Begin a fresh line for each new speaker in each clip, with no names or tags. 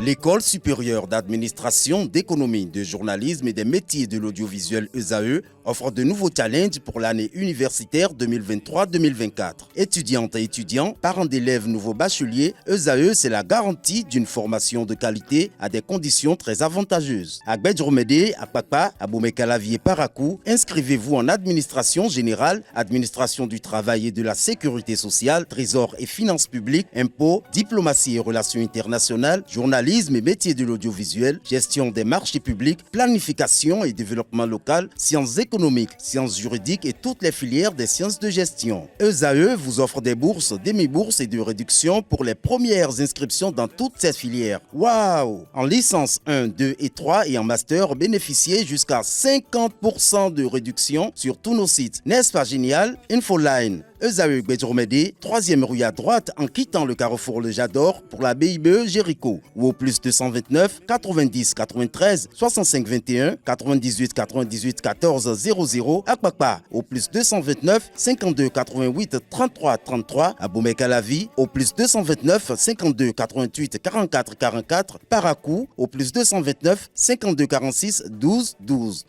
L'École supérieure d'administration, d'économie, de journalisme et des métiers de l'audiovisuel ESAE offre de nouveaux challenges pour l'année universitaire 2023-2024. Étudiantes et étudiants, parents d'élèves nouveaux bacheliers, ESAE, c'est la garantie d'une formation de qualité à des conditions très avantageuses. À Gbedjromede, à Papa, à Boumekalavi et Parakou, inscrivez-vous en administration générale, administration du travail et de la sécurité sociale, trésor et finances publiques, impôts, diplomatie et relations internationales, journalisme et métiers de l'audiovisuel, gestion des marchés publics, planification et développement local, sciences économiques, sciences juridiques et toutes les filières des sciences de gestion. ESAE vous offre des bourses, demi-bourses et de réductions pour les premières inscriptions dans toutes ces filières. Waouh! En licence 1, 2 et 3 et en master, bénéficiez jusqu'à 50% de réduction sur tous nos sites. N'est-ce pas génial? Infoline. ESAE Gbedjromede, 3e rue à droite en quittant le carrefour Le Jador pour la BIBE Jéricho ou au plus 229 90 93 65 21 98 98 14 00 à Kpakpa au plus 229 52 88 33 33 à Boumekalavi au plus 229 52 88 44 44 Parakou au plus 229 52 46 12 12.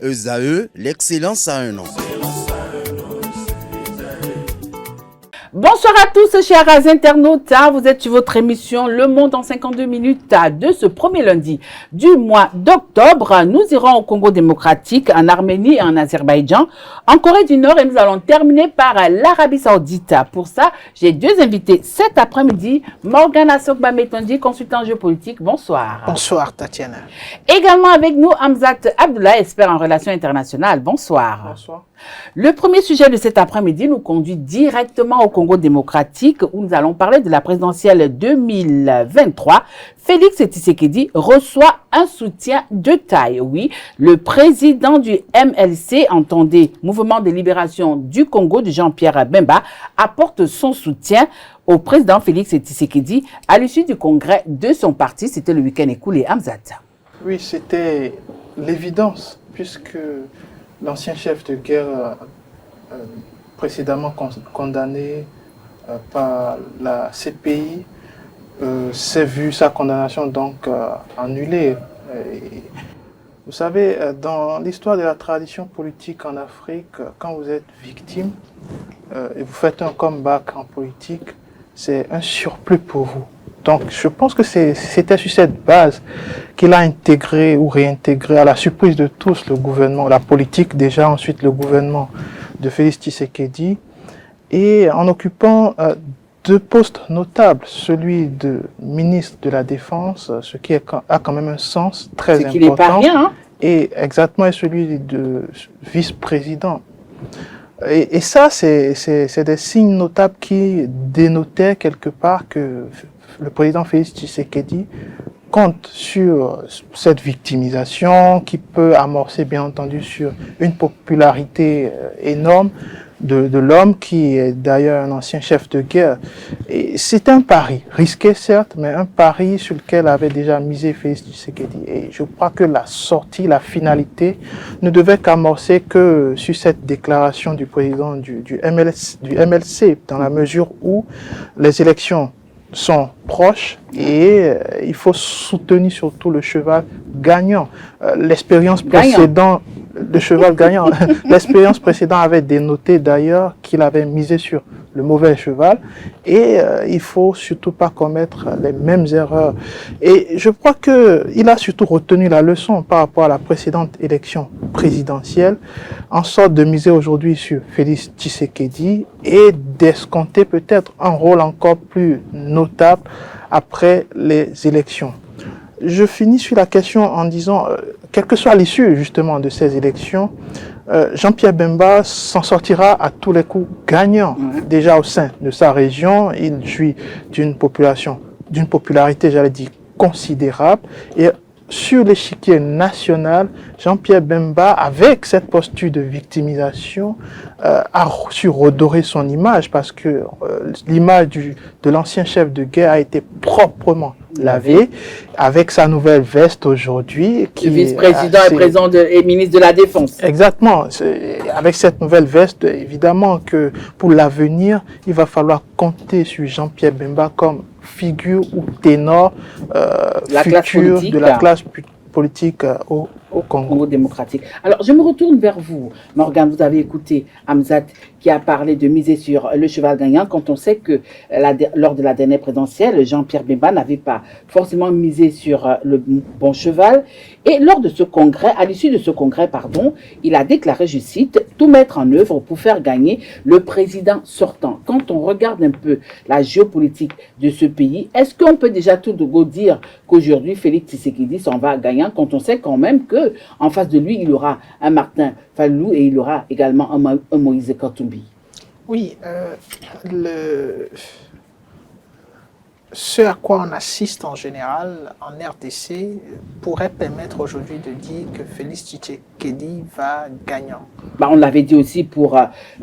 ESAE, l'excellence à un an.
Bonsoir à tous, chers internautes. Vous êtes sur votre émission Le Monde en 52 minutes de ce premier lundi du mois d'octobre. Nous irons au Congo démocratique, en Arménie et en Azerbaïdjan, en Corée du Nord et nous allons terminer par l'Arabie Saoudite. Pour ça, j'ai deux invités cet après-midi. Morgan Asokba Metondi, consultant géopolitique. Bonsoir.
Bonsoir, Tatiana.
Également avec nous, Hamzat Abdullah, expert en relations internationales. Bonsoir.
Bonsoir.
Le premier sujet de cet après-midi nous conduit directement au Congo démocratique où nous allons parler de la présidentielle 2023. Félix Tshisekedi reçoit un soutien de taille. Oui, le président du MLC, entendez, Mouvement de libération du Congo de Jean-Pierre Bemba, apporte son soutien au président Félix Tshisekedi à l'issue du congrès de son parti. C'était le week-end écoulé. Hamzat.
Oui, c'était l'évidence puisque l'ancien chef de guerre précédemment condamné par la CPI s'est vu sa condamnation donc annulée. Vous savez, dans l'histoire de la tradition politique en Afrique, quand vous êtes victime et vous faites un comeback en politique, c'est un surplus pour vous. Donc, je pense que c'était sur cette base qu'il a intégré ou réintégré à la surprise de tous le gouvernement, la politique déjà, ensuite le gouvernement de Félix Tshisekedi, et en occupant deux postes notables, celui de ministre de la Défense, ce qui a quand même un sens très important,
qu'il n'est pas rien, hein?
Et exactement celui de vice-président. Et ça, c'est des signes notables qui dénotaient quelque part que le président Félix Tshisekedi compte sur cette victimisation qui peut amorcer, bien entendu, sur une popularité énorme de l'homme qui est d'ailleurs un ancien chef de guerre. Et c'est un pari, risqué certes, mais un pari sur lequel avait déjà misé Félix Tshisekedi. Et je crois que la sortie, la finalité ne devait qu'amorcer que sur cette déclaration du président du MLC, dans la mesure où les élections sont proches et il faut soutenir surtout le cheval gagnant. L'expérience précédente, le cheval gagnant, l'expérience précédente avait dénoté d'ailleurs qu'il avait misé sur le mauvais cheval et il faut surtout pas commettre les mêmes erreurs. Et je crois qu'il a surtout retenu la leçon par rapport à la précédente élection présidentielle, en sorte de miser aujourd'hui sur Félix Tshisekedi et d'escompter peut-être un rôle encore plus notable après les élections. Je finis sur la question en disant, quelle que soit l'issue justement de ces élections, Jean-Pierre Bemba s'en sortira à tous les coups gagnant. Déjà au sein de sa région, il jouit d'une popularité, j'allais dire, considérable. Et sur l'échiquier national, Jean-Pierre Bemba, avec cette posture de victimisation, a su redorer son image parce que l'image de l'ancien chef de guerre a été proprement lavé avec sa nouvelle veste aujourd'hui.
Le vice-président et président et ministre de la Défense.
Exactement. Avec cette nouvelle veste, évidemment que pour l'avenir, il va falloir compter sur Jean-Pierre Bemba comme figure ou ténor futur de la classe politique au Congo
démocratique. Alors, je me retourne vers vous, Morgane. Vous avez écouté Hamzat qui a parlé de miser sur le cheval gagnant quand on sait que lors de la dernière présidentielle, Jean-Pierre Bemba n'avait pas forcément misé sur le bon cheval. Et lors de ce congrès, à l'issue de ce congrès, il a déclaré, je cite, tout mettre en œuvre pour faire gagner le président sortant. Quand on regarde un peu la géopolitique de ce pays, est-ce qu'on peut déjà tout de go dire qu'aujourd'hui, Félix Tshisekedi s'en va gagnant quand on sait quand même que en face de lui, il aura un Martin Fayulu et il aura également un Moïse Katumbi?
Oui, ce à quoi on assiste en général en RDC pourrait permettre aujourd'hui de dire que Félix Tshisekedi va gagnant.
On l'avait dit aussi pour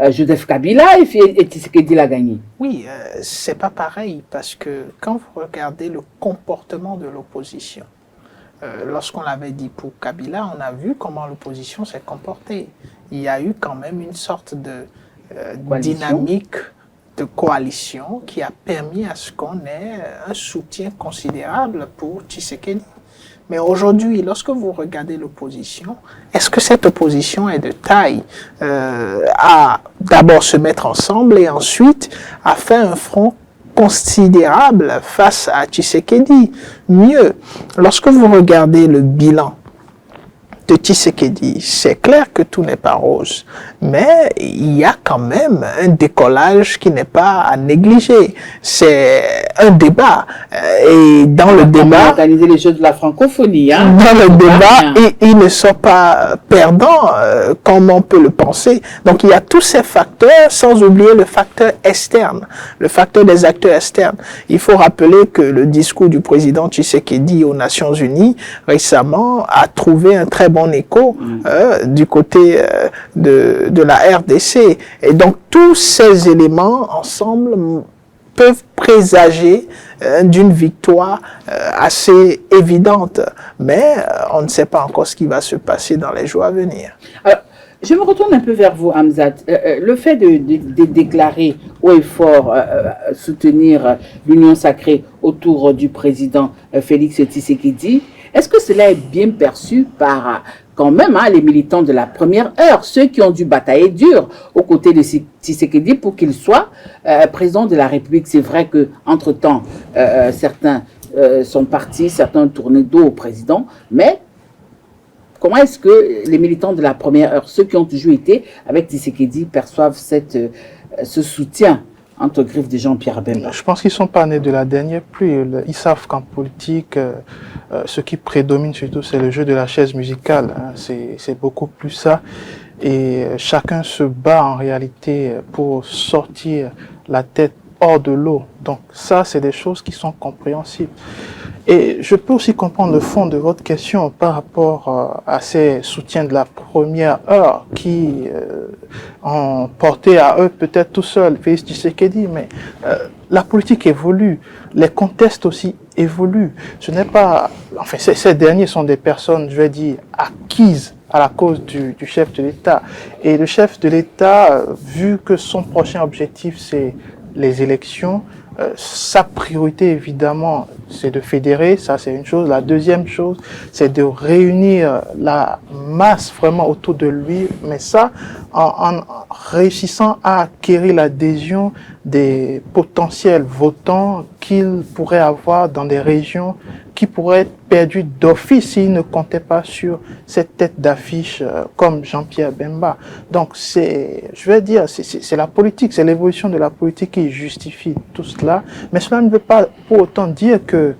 Joseph Kabila et Tshisekedi l'a gagné.
Oui, c'est pas pareil parce que quand vous regardez le comportement de l'opposition, lorsqu'on l'avait dit pour Kabila, on a vu comment l'opposition s'est comportée. Il y a eu quand même une sorte de dynamique de coalition qui a permis à ce qu'on ait un soutien considérable pour Tshisekedi. Mais aujourd'hui, lorsque vous regardez l'opposition, est-ce que cette opposition est de taille à d'abord se mettre ensemble et ensuite à faire un front considérable face à Tshisekedi? Mieux, lorsque vous regardez le bilan de Tshisekedi, c'est clair que tout n'est pas rose, mais il y a quand même un décollage qui n'est pas à négliger. C'est un débat, et dans le débat,
organiser les Jeux de la francophonie,
dans le débat, il ne sont pas perdants comme on peut le penser. Donc il y a tous ces facteurs, sans oublier le facteur externe, le facteur des acteurs externes. Il faut rappeler que le discours du président Tshisekedi aux Nations Unies récemment a trouvé un très bon écho du côté de la RDC. Et donc tous ces éléments ensemble peuvent présager d'une victoire assez évidente. Mais on ne sait pas encore ce qui va se passer dans les jours à venir.
Alors, je me retourne un peu vers vous, Hamzat. Le fait de déclarer haut et fort soutenir l'union sacrée autour du président Félix Tshisekedi, est-ce que cela est bien perçu par quand même les militants de la première heure, ceux qui ont dû batailler dur aux côtés de Tshisekedi pour qu'il soit président de la République? C'est vrai qu'entre-temps, certains sont partis, certains ont tourné dos au président, mais comment est-ce que les militants de la première heure, ceux qui ont toujours été avec Tshisekedi, perçoivent ce soutien entre griffes de Jean-Pierre Bemba?
Je pense qu'ils ne sont pas nés de la dernière pluie. Ils savent qu'en politique, ce qui prédomine surtout, c'est le jeu de la chaise musicale. C'est beaucoup plus ça. Et chacun se bat en réalité pour sortir la tête hors de l'eau. Donc ça, c'est des choses qui sont compréhensibles. Et je peux aussi comprendre le fond de votre question par rapport à ces soutiens de la première heure qui ont porté à eux peut-être tout seuls Félix Tshisekedi, mais la politique évolue, les contextes aussi évoluent. Ce n'est pas, enfin, ces derniers sont des personnes, je vais dire, acquises à la cause du chef de l'État. Et le chef de l'État, vu que son prochain objectif, c'est les élections, sa priorité, évidemment, c'est de fédérer, ça c'est une chose. La deuxième chose, c'est de réunir la masse vraiment autour de lui, mais ça, en réussissant à acquérir l'adhésion des potentiels votants qu'il pourrait avoir dans des régions qui pourraient être perdus d'office s'il ne comptait pas sur cette tête d'affiche comme Jean-Pierre Bemba. Donc je vais dire, c'est la politique, c'est l'évolution de la politique qui justifie tout cela. Mais cela ne veut pas pour autant dire que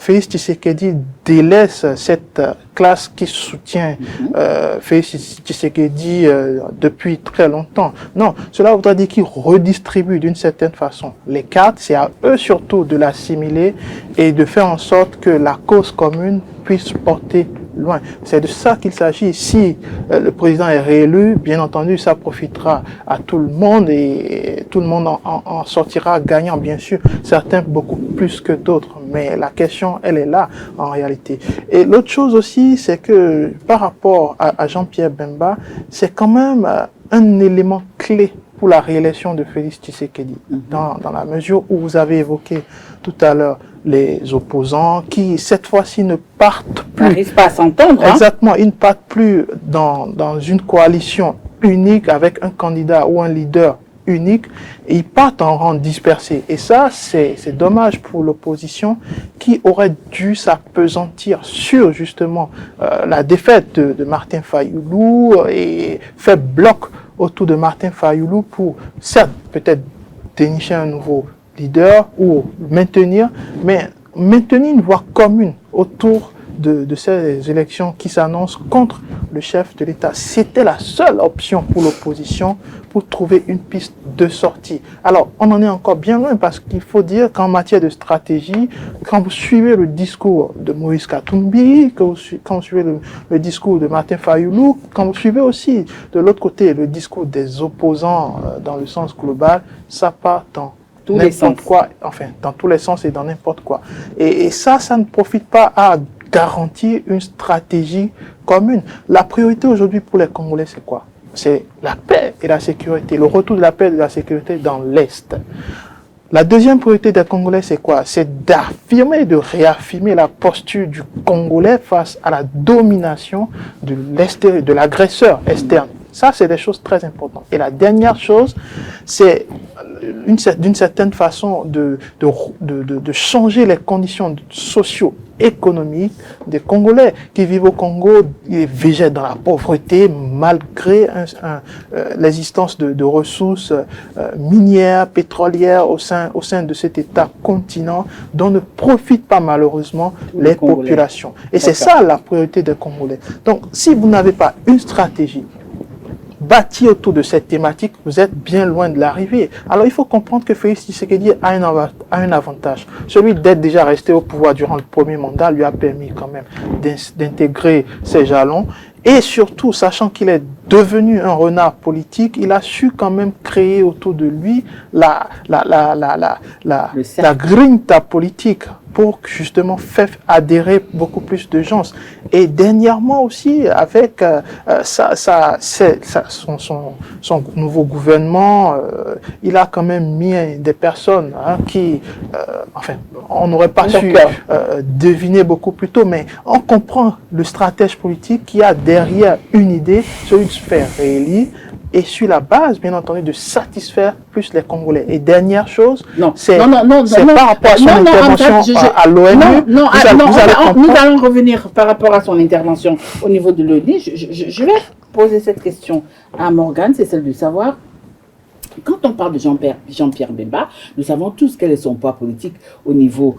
Félix Tshisekedi délaisse cette classe qui soutient Félix Tshisekedi depuis très longtemps. Non, cela voudrait dire qu'il redistribue d'une certaine façon les cartes. C'est à eux surtout de l'assimiler et de faire en sorte que la cause commune puisse porter loin. C'est de ça qu'il s'agit. Si le président est réélu, bien entendu, ça profitera à tout le monde et tout le monde en sortira gagnant, bien sûr. Certains beaucoup plus que d'autres. Mais la question, elle est là, en réalité. Et l'autre chose aussi, c'est que par rapport à Jean-Pierre Bemba, c'est quand même un élément clé pour la réélection de Félix Tshisekedi, dans la mesure où vous avez évoqué tout à l'heure les opposants qui, cette fois-ci, ne partent plus.
N'arrivent pas à s'entendre.
Exactement, ils ne partent plus dans une coalition unique avec un candidat ou un leader unique, et ils partent en rang dispersé. Et ça, c'est dommage pour l'opposition qui aurait dû s'appesantir sur justement la défaite de Martin Fayoulou et faire bloc autour de Martin Fayoulou pour, certes, peut-être dénicher un nouveau leader ou maintenir une voie commune autour de ces élections qui s'annoncent contre le chef de l'État. C'était la seule option pour l'opposition pour trouver une piste de sortie. Alors, on en est encore bien loin parce qu'il faut dire qu'en matière de stratégie, quand vous suivez le discours de Moïse Katumbi, quand vous suivez le discours de Martin Fayoulou, quand vous suivez aussi de l'autre côté le discours des opposants dans le sens global, ça part dans n'importe quoi, enfin, dans tous les sens et dans n'importe quoi. Et ça ne profite pas à garantir une stratégie commune. La priorité aujourd'hui pour les Congolais, c'est quoi? C'est la paix et la sécurité, le retour de la paix et de la sécurité dans l'Est. La deuxième priorité des Congolais, c'est quoi? C'est d'affirmer et de réaffirmer la posture du Congolais face à la domination de l'agresseur externe. Ça, c'est des choses très importantes. Et la dernière chose, c'est d'une certaine façon de changer les conditions socio-économiques des Congolais qui vivent au Congo. Ils végètent dans la pauvreté malgré l'existence de ressources minières, pétrolières au sein de cet État continent dont ne profitent pas malheureusement les populations. Et c'est ça la priorité des Congolais. Donc, si vous n'avez pas une stratégie bâti autour de cette thématique, vous êtes bien loin de l'arrivée. Alors il faut comprendre que Félix Tshisekedi a un avantage. Celui d'être déjà resté au pouvoir durant le premier mandat lui a permis quand même d'intégrer ses jalons. Et surtout, sachant qu'il est devenu un renard politique, il a su quand même créer autour de lui la grinta politique pour justement faire adhérer beaucoup plus de gens. Et dernièrement aussi, avec son nouveau gouvernement, il a quand même mis des personnes qui, enfin, on n'aurait pas su deviner beaucoup plus tôt, mais on comprend le stratège politique qui a derrière une idée, celui de se faire réélire, et sur la base, bien entendu, de satisfaire plus les Congolais. Et dernière chose, c'est par rapport à son intervention à l'ONU.
Nous allons revenir par rapport à son intervention au niveau de l'ONU. Je vais poser cette question à Morgane, c'est celle de savoir. Quand on parle de Jean-Pierre Bemba, nous savons tous quel est son poids politique au niveau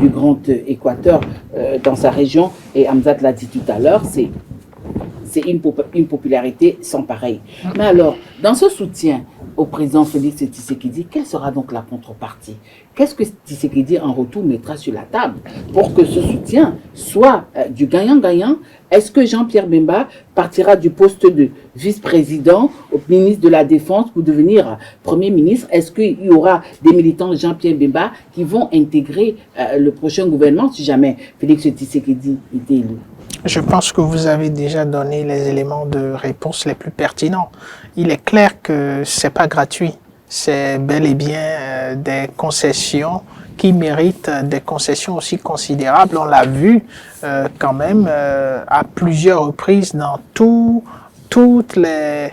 du Grand Équateur dans sa région. Et Hamzat l'a dit tout à l'heure, c'est une popularité sans pareil. Mais alors, dans ce soutien au président Félix Tshisekedi, quelle sera donc la contrepartie? Qu'est-ce que Tshisekedi en retour mettra sur la table pour que ce soutien soit du gagnant-gagnant? Est-ce que Jean-Pierre Bemba partira du poste de vice-président au ministre de la Défense pour devenir Premier ministre? Est-ce qu'il y aura des militants de Jean-Pierre Bemba qui vont intégrer le prochain gouvernement si jamais Félix Tshisekedi était élu?
Je pense que vous avez déjà donné les éléments de réponse les plus pertinents. Il est clair que c'est pas gratuit. C'est bel et bien des concessions qui méritent des concessions aussi considérables. On l'a vu quand même à plusieurs reprises dans toutes les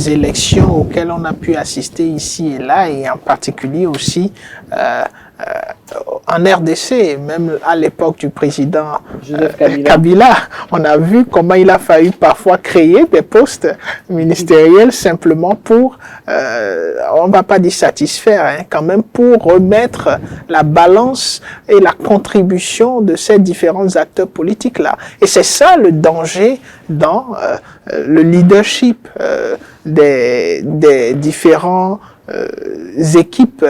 élections auxquelles on a pu assister ici et là, et en particulier aussi en RDC, même à l'époque du président Kabila, on a vu comment il a fallu parfois créer des postes ministériels simplement pour, on va pas dire satisfaire, quand même pour remettre la balance et la contribution de ces différents acteurs politiques-là. Et c'est ça le danger dans le leadership des différents équipes,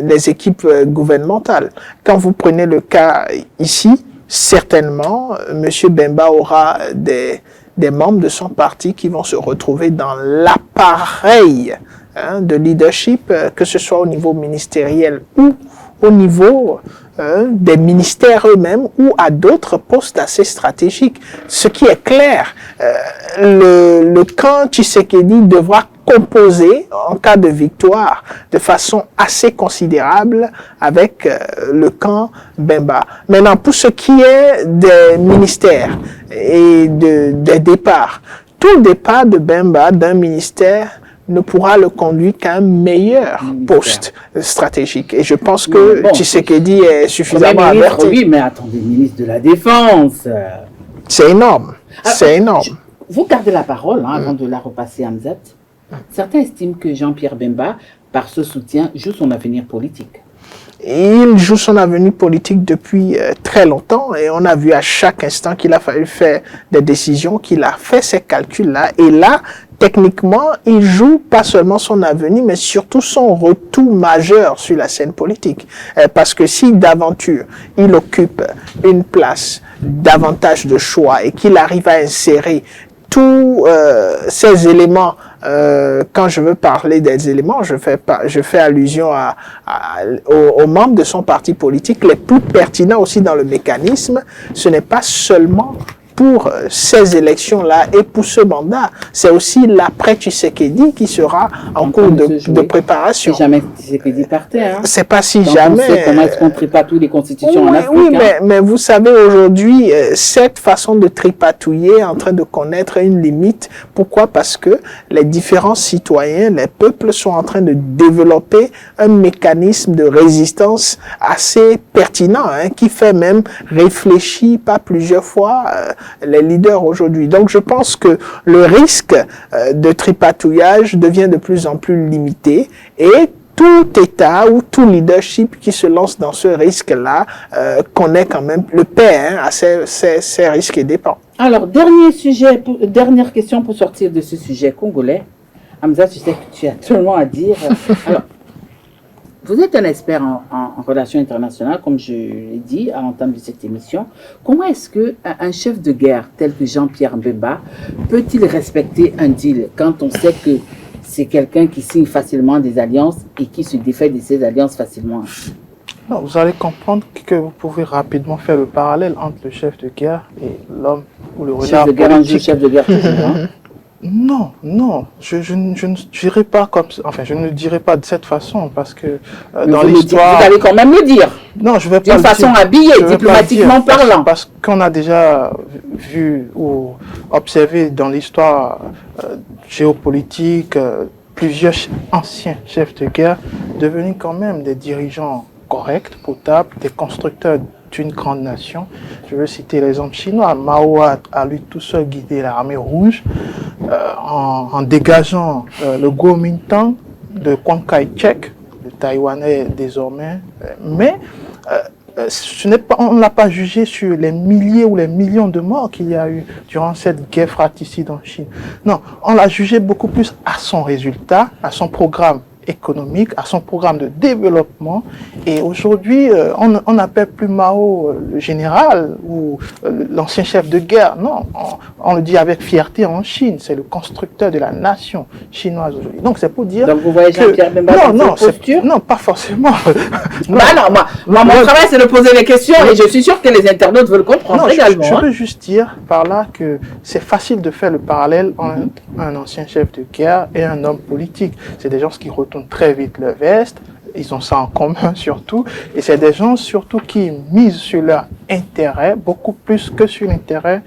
des équipes gouvernementales. Quand vous prenez le cas ici, certainement, M. Bemba aura des membres de son parti qui vont se retrouver dans l'appareil de leadership, que ce soit au niveau ministériel ou au niveau des ministères eux-mêmes ou à d'autres postes assez stratégiques. Ce qui est clair, le camp Tshisekedi devra composer en cas de victoire de façon assez considérable avec le camp Bemba. Maintenant, pour ce qui est des ministères et des départs, tout départ de Bemba d'un ministère ne pourra le conduire qu'à un meilleur poste stratégique. Et je pense que Tshisekedi est suffisamment averti.
Oui, mais attendez, ministre de la Défense.
C'est énorme. C'est énorme.
Vous gardez la parole avant de la repasser à Hamzat. Certains estiment que Jean-Pierre Bemba, par ce soutien, joue son avenir politique.
Il joue son avenir politique depuis très longtemps et on a vu à chaque instant qu'il a fallu faire des décisions, qu'il a fait ces calculs-là. Et là, techniquement, il joue pas seulement son avenir, mais surtout son retour majeur sur la scène politique. Parce que si d'aventure, il occupe une place davantage de choix et qu'il arrive à insérer tous ces éléments, quand je veux parler des éléments, je fais allusion aux membres de son parti politique les plus pertinents aussi dans le mécanisme. Ce n'est pas seulement pour ces élections-là et pour ce mandat, c'est aussi l'après Tshisekedi qui sera en cours de préparation.
Si jamais Tshisekedi partait, hein.
C'est pas si jamais.
On sait comment est-ce qu'on tripatouille les constitutions en Afrique.
Oui, mais vous savez, aujourd'hui, cette façon de tripatouiller est en train de connaître une limite. Pourquoi? Parce que les différents citoyens, les peuples sont en train de développer un mécanisme de résistance assez pertinent, hein, qui fait même réfléchir pas plusieurs fois les leaders aujourd'hui. Donc je pense que le risque de tripatouillage devient de plus en plus limité et tout État ou tout leadership qui se lance dans ce risque-là connaît quand même le pain à ces risques et dépens.
Alors, dernière question pour sortir de ce sujet congolais. Hamzat, je sais que tu as tellement à dire. Alors, vous êtes un expert en relations internationales, comme je l'ai dit à l'entame de cette émission. Comment est-ce qu'un chef de guerre tel que Jean-Pierre Bemba peut-il respecter un deal quand on sait que c'est quelqu'un qui signe facilement des alliances et qui se défait de ces alliances facilement?
Non, vous allez comprendre que vous pouvez rapidement faire le parallèle entre le chef de guerre et l'homme ou le renard politique.
Chef de guerre, hein?
Non, je ne dirais pas comme ça. Enfin, je ne le dirais pas de cette façon parce que dans l'histoire.
Vous allez quand même le dire.
Non, je vais pas.
D'une façon habillée, diplomatiquement parlant.
Parce qu'on a déjà vu ou observé dans l'histoire géopolitique plusieurs anciens chefs de guerre devenus quand même des dirigeants corrects, potables, des constructeurs d'une grande nation. Je veux citer l'exemple chinois. Mao a lui tout seul guidé l'armée rouge en dégageant le Kuomintang de Chiang Kai-shek, le Taïwanais désormais. Mais on ne l'a pas jugé sur les milliers ou les millions de morts qu'il y a eu durant cette guerre fratricide en Chine. Non, on l'a jugé beaucoup plus à son résultat, à son programme économique, à son programme de développement. Et aujourd'hui, on n'appelle plus Mao le général ou l'ancien chef de guerre. Non, on le dit avec fierté en Chine. C'est le constructeur de la nation chinoise aujourd'hui. Donc c'est pour dire.
Donc vous voyez Jean-Pierre Bemba dans cette posture?
Non, pas forcément.
Mon travail c'est de poser les questions et je suis sûr que les internautes veulent comprendre également.
Je veux juste dire par là que c'est facile de faire le parallèle entre un ancien chef de guerre et un homme politique. C'est des gens qui retournent très vite leur veste, ils ont ça en commun surtout, et c'est des gens surtout qui misent sur leur intérêt beaucoup plus que sur l'intérêt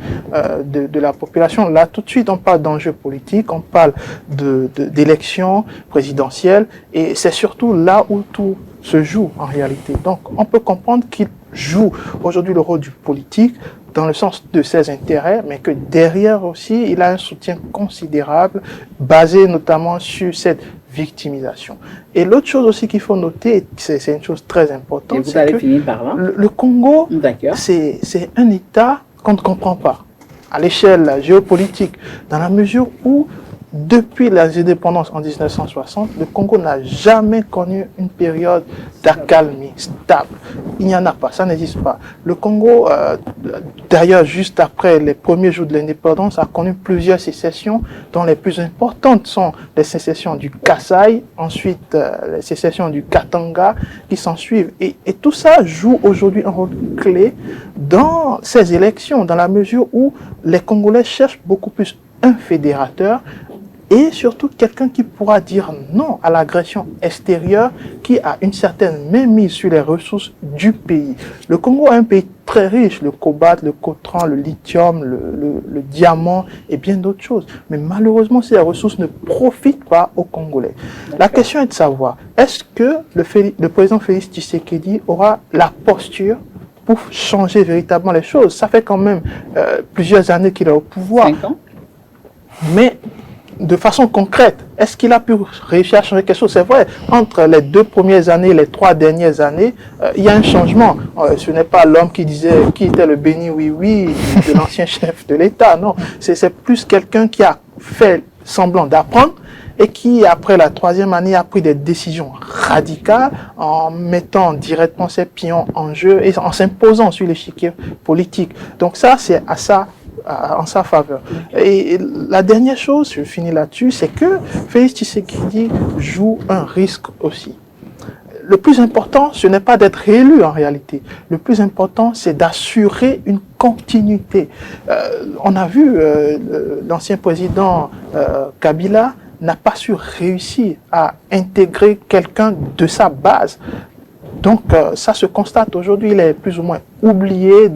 de la population. Là, tout de suite, on parle d'enjeux politiques, on parle d'élections présidentielles, et c'est surtout là où tout se joue en réalité. Donc, on peut comprendre qu'il joue aujourd'hui le rôle du politique dans le sens de ses intérêts, mais que derrière aussi, il a un soutien considérable, basé notamment sur cette victimisation. Et l'autre chose aussi qu'il faut noter, c'est une chose très importante,
c'est que
le Congo, c'est un État qu'on ne comprend pas à l'échelle géopolitique, dans la mesure où depuis les indépendances en 1960, le Congo n'a jamais connu une période d'accalmie stable. Il n'y en a pas, ça n'existe pas. Le Congo, d'ailleurs, juste après les premiers jours de l'indépendance, a connu plusieurs sécessions, dont les plus importantes sont les sécessions du Kasaï, ensuite les sécessions du Katanga, qui s'en suivent. Et tout ça joue aujourd'hui un rôle clé dans ces élections, dans la mesure où les Congolais cherchent beaucoup plus un fédérateur et surtout quelqu'un qui pourra dire non à l'agression extérieure, qui a une certaine mainmise sur les ressources du pays. Le Congo est un pays très riche, le cobalt, le coltan, le lithium, le diamant et bien d'autres choses. Mais malheureusement, ces ressources ne profitent pas aux Congolais. La question est de savoir, est-ce que le président Félix Tshisekedi aura la posture pour changer véritablement les choses? Ça fait quand même plusieurs années qu'il est au pouvoir.
5 ans.
Mais de façon concrète, est-ce qu'il a pu réussir à changer quelque chose? C'est vrai, entre les 2 premières années et les 3 dernières années, il y a un changement. Ce n'est pas l'homme qui était le béni oui-oui de l'ancien chef de l'État, non. C'est plus quelqu'un qui a fait semblant d'apprendre et qui, après la 3e année, a pris des décisions radicales en mettant directement ses pions en jeu et en s'imposant sur l'échiquier politique. Donc ça, c'est à ça en sa faveur. Et la dernière chose, je finis là-dessus, c'est que Félix Tshisekedi joue un risque aussi. Le plus important, ce n'est pas d'être réélu en réalité. Le plus important, c'est d'assurer une continuité. On a vu l'ancien président Kabila n'a pas su réussir à intégrer quelqu'un de sa base. Donc ça se constate aujourd'hui, il est plus ou moins oublié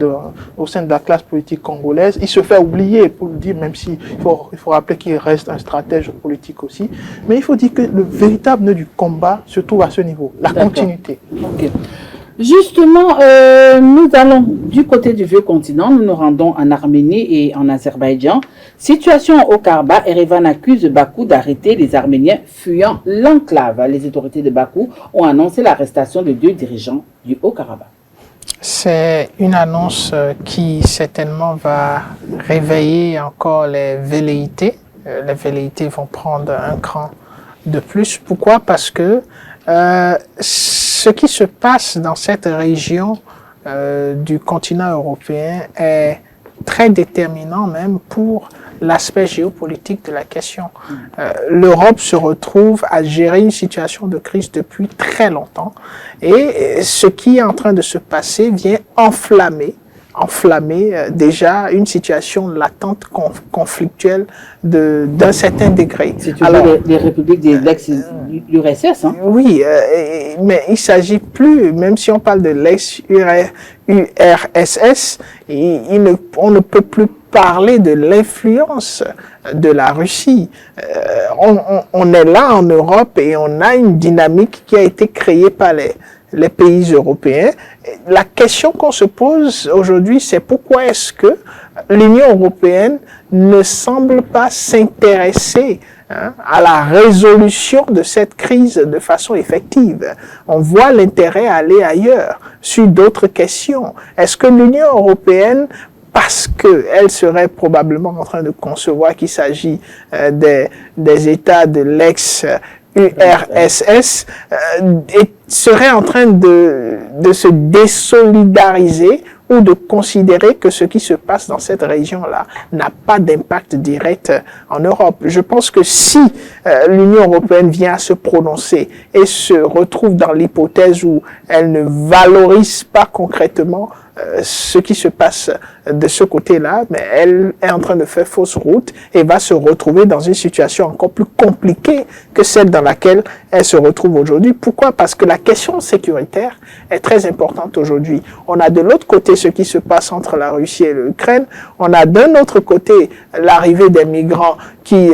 au sein de la classe politique congolaise. Il se fait oublier, pour le dire, même s'il faut rappeler qu'il reste un stratège politique aussi. Mais il faut dire que le véritable nœud du combat se trouve à ce niveau, la continuité.
Okay. Justement, nous allons du côté du vieux continent, nous nous rendons en Arménie et en Azerbaïdjan. Situation au Haut-Karabakh, Erevan accuse Bakou d'arrêter les Arméniens fuyant l'enclave. Les autorités de Bakou ont annoncé l'arrestation de 2 dirigeants du Haut-Karabakh.
C'est une annonce qui certainement va réveiller encore les velléités. Les velléités vont prendre un cran de plus. Pourquoi? Parce que ce qui se passe dans cette région du continent européen est très déterminant même pour l'aspect géopolitique de la question. L'Europe se retrouve à gérer une situation de crise depuis très longtemps et ce qui est en train de se passer vient enflammer déjà une situation latente conflictuelle d'un certain degré.
C'est toujours les républiques de l'ex-URSS, hein?
Oui, mais il s'agit plus, même si on parle de l'ex-URSS, on ne peut plus parler de l'influence de la Russie. On est là en Europe et on a une dynamique qui a été créée par les pays européens. La question qu'on se pose aujourd'hui, c'est pourquoi est-ce que l'Union européenne ne semble pas s'intéresser à la résolution de cette crise de façon effective. On voit l'intérêt aller ailleurs, sur d'autres questions. Est-ce que l'Union européenne, parce qu'elle serait probablement en train de concevoir qu'il s'agit des États de l'ex-URSS, serait en train de se désolidariser ou de considérer que ce qui se passe dans cette région-là n'a pas d'impact direct en Europe. Je pense que si l'Union européenne vient à se prononcer et se retrouve dans l'hypothèse où elle ne valorise pas concrètement ce qui se passe de ce côté-là, mais elle est en train de faire fausse route et va se retrouver dans une situation encore plus compliquée que celle dans laquelle elle se retrouve aujourd'hui. Pourquoi? Parce que la question sécuritaire est très importante aujourd'hui. On a de l'autre côté ce qui se passe entre la Russie et l'Ukraine. On a d'un autre côté l'arrivée des migrants qui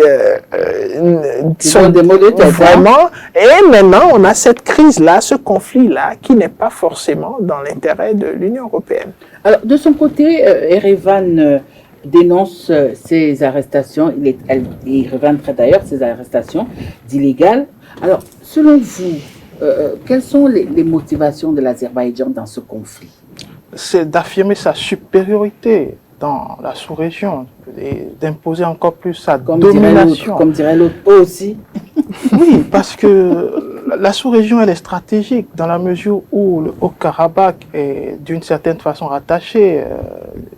sont
des mots de tête,
vraiment. Et maintenant, on a cette crise-là, ce conflit-là, qui n'est pas forcément dans l'intérêt de l'Union européenne.
Alors, de son côté, Erevan dénonce ces arrestations. Erevan traite d'ailleurs ces arrestations d'illégales. Alors, selon vous, quelles sont les motivations de l'Azerbaïdjan dans ce conflit?
C'est d'affirmer sa supériorité dans la sous-région et d'imposer encore plus sa domination.
Comme dirait l'autre aussi.
Oui, parce que la sous-région, elle est stratégique dans la mesure où le Haut-Karabakh est d'une certaine façon rattaché,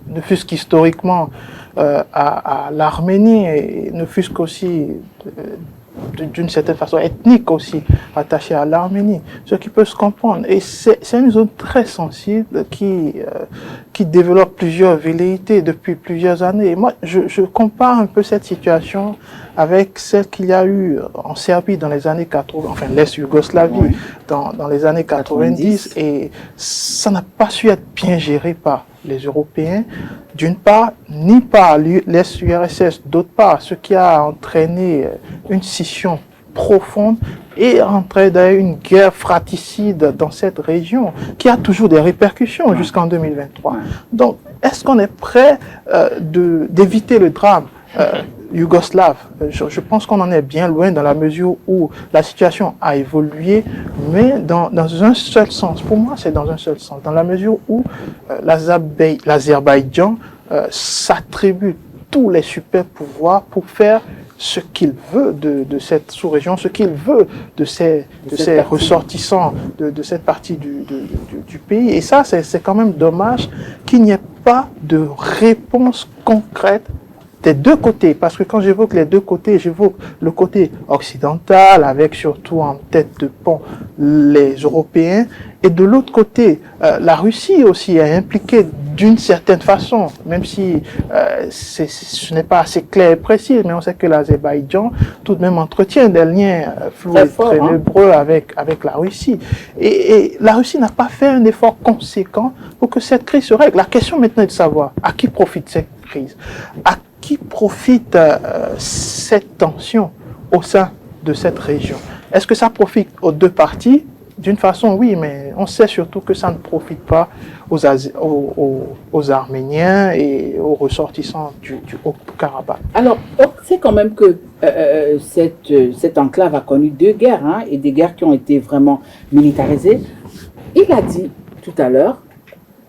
ne fût-ce qu'historiquement, à l'Arménie, et ne fût-ce qu'aussi d'une certaine façon ethnique aussi, attachée à l'Arménie, ce qui peut se comprendre. Et c'est une zone très sensible qui développe plusieurs velléités depuis plusieurs années. Et moi, je compare un peu cette situation avec celle qu'il y a eu en Serbie dans les années 80, enfin l'ex-Yougoslavie, oui, dans les années 90, et ça n'a pas su être bien géré par les Européens, d'une part, ni par l'ex-URSS, d'autre part, ce qui a entraîné une scission profonde et entraîné d'ailleurs une guerre fratricide dans cette région qui a toujours des répercussions jusqu'en 2023. Donc, est-ce qu'on est prêt d'éviter le drame yougoslave? Je pense qu'on en est bien loin dans la mesure où la situation a évolué, mais dans un seul sens. Pour moi, c'est dans un seul sens. Dans la mesure où l'Azerbaïdjan s'attribue tous les super pouvoirs pour faire ce qu'il veut de cette sous-région, ce qu'il veut de ses ressortissants de cette partie du pays. Et ça, c'est quand même dommage qu'il n'y ait pas de réponse concrète des deux côtés, parce que quand j'évoque les deux côtés, j'évoque le côté occidental, avec surtout en tête de pont les Européens, et de l'autre côté, la Russie aussi est impliquée d'une certaine façon, même si ce n'est pas assez clair et précis, mais on sait que l'Azerbaïdjan tout de même entretient des liens flous et très nombreux avec la Russie. Et la Russie n'a pas fait un effort conséquent pour que cette crise se règle. La question maintenant est de savoir à qui profite cette crise, à qui profite cette tension au sein de cette région. Est-ce que ça profite aux deux parties? D'une façon, oui, mais on sait surtout que ça ne profite pas aux Arméniens et aux ressortissants du Haut-Karabakh.
Alors, on sait quand même que cette enclave a connu deux guerres, hein, et des guerres qui ont été vraiment militarisées. Il a dit tout à l'heure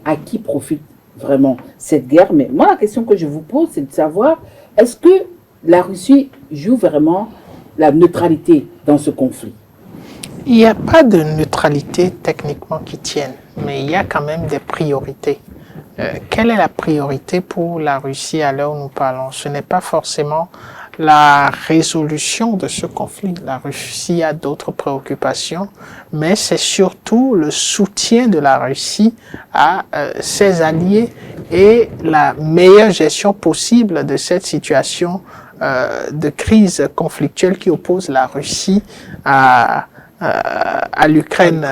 à qui profite vraiment cette guerre. Mais moi, la question que je vous pose, c'est de savoir, est-ce que la Russie joue vraiment la neutralité dans ce conflit?
Il n'y a pas de neutralité techniquement qui tienne, mais il y a quand même des priorités. Quelle est la priorité pour la Russie à l'heure où nous parlons? Ce n'est pas forcément la résolution de ce conflit. La Russie a d'autres préoccupations, mais c'est surtout le soutien de la Russie à ses alliés et la meilleure gestion possible de cette situation de crise conflictuelle qui oppose la Russie à l'Ukraine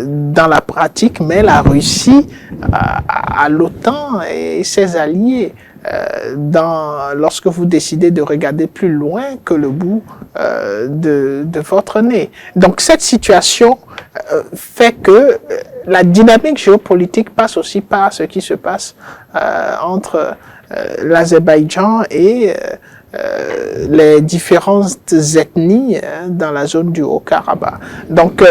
dans la pratique, mais la Russie à l'OTAN et ses alliés lorsque vous décidez de regarder plus loin que le bout de votre nez. Donc cette situation fait que la dynamique géopolitique passe aussi par ce qui se passe entre l'Azerbaïdjan et les différentes ethnies dans la zone du Haut-Karabakh. Donc,